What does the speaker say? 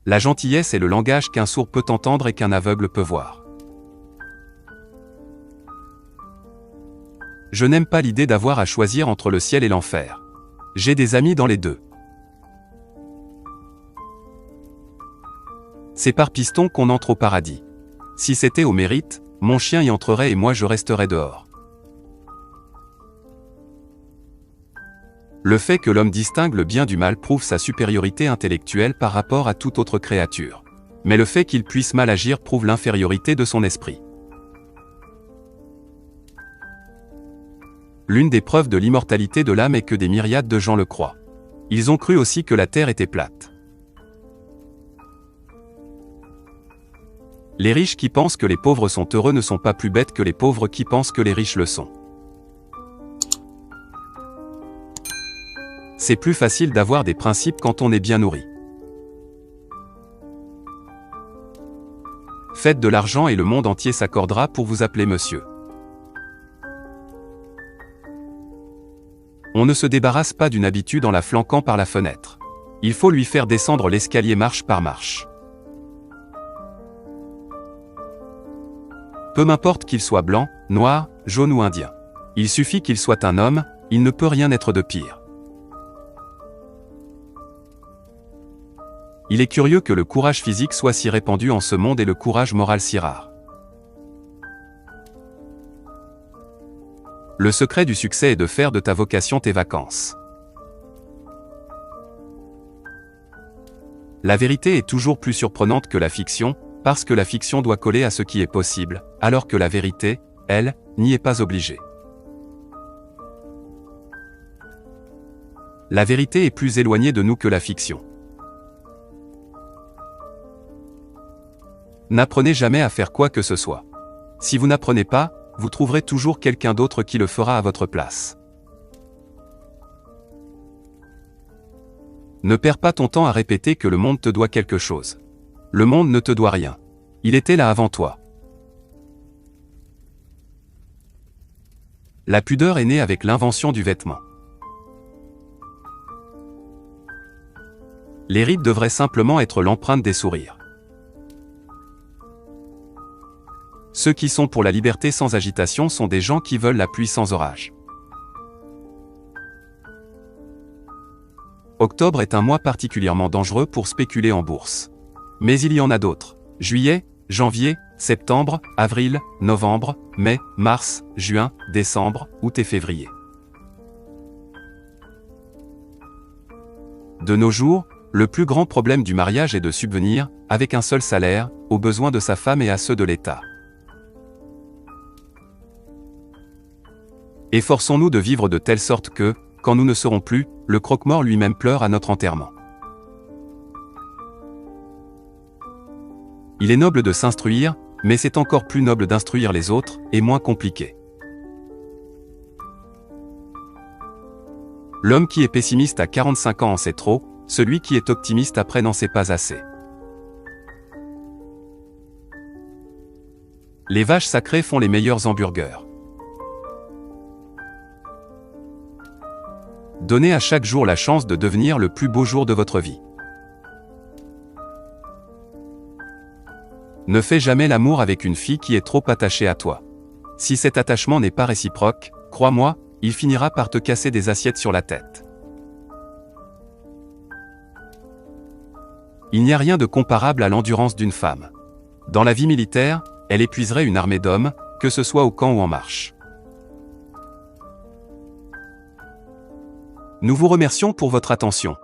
La gentillesse est le langage qu'un sourd peut entendre et qu'un aveugle peut voir. Je n'aime pas l'idée d'avoir à choisir entre le ciel et l'enfer. J'ai des amis dans les deux. C'est par piston qu'on entre au paradis. Si c'était au mérite, mon chien y entrerait et moi je resterais dehors. Le fait que l'homme distingue le bien du mal prouve sa supériorité intellectuelle par rapport à toute autre créature. Mais le fait qu'il puisse mal agir prouve l'infériorité de son esprit. L'une des preuves de l'immortalité de l'âme est que des myriades de gens le croient. Ils ont cru aussi que la terre était plate. Les riches qui pensent que les pauvres sont heureux ne sont pas plus bêtes que les pauvres qui pensent que les riches le sont. C'est plus facile d'avoir des principes quand on est bien nourri. Faites de l'argent et le monde entier s'accordera pour vous appeler monsieur. On ne se débarrasse pas d'une habitude en la flanquant par la fenêtre. Il faut lui faire descendre l'escalier marche par marche. Peu m'importe qu'il soit blanc, noir, jaune ou indien. Il suffit qu'il soit un homme, il ne peut rien être de pire. Il est curieux que le courage physique soit si répandu en ce monde et le courage moral si rare. Le secret du succès est de faire de ta vocation tes vacances. La vérité est toujours plus surprenante que la fiction, parce que la fiction doit coller à ce qui est possible, alors que la vérité, elle, n'y est pas obligée. La vérité est plus éloignée de nous que la fiction. N'apprenez jamais à faire quoi que ce soit. Si vous n'apprenez pas, vous trouverez toujours quelqu'un d'autre qui le fera à votre place. Ne perds pas ton temps à répéter que le monde te doit quelque chose. Le monde ne te doit rien. Il était là avant toi. La pudeur est née avec l'invention du vêtement. Les rides devraient simplement être l'empreinte des sourires. Ceux qui sont pour la liberté sans agitation sont des gens qui veulent la pluie sans orage. Octobre est un mois particulièrement dangereux pour spéculer en bourse. Mais il y en a d'autres. Juillet, janvier, septembre, avril, novembre, mai, mars, juin, décembre, août et février. De nos jours, le plus grand problème du mariage est de subvenir, avec un seul salaire, aux besoins de sa femme et à ceux de l'État. Efforçons-nous de vivre de telle sorte que, quand nous ne serons plus, le croque-mort lui-même pleure à notre enterrement. Il est noble de s'instruire, mais c'est encore plus noble d'instruire les autres, et moins compliqué. L'homme qui est pessimiste à 45 ans en sait trop, celui qui est optimiste après n'en sait pas assez. Les vaches sacrées font les meilleurs hamburgers. Donnez à chaque jour la chance de devenir le plus beau jour de votre vie. Ne fais jamais l'amour avec une fille qui est trop attachée à toi. Si cet attachement n'est pas réciproque, crois-moi, il finira par te casser des assiettes sur la tête. Il n'y a rien de comparable à l'endurance d'une femme. Dans la vie militaire, elle épuiserait une armée d'hommes, que ce soit au camp ou en marche. Nous vous remercions pour votre attention.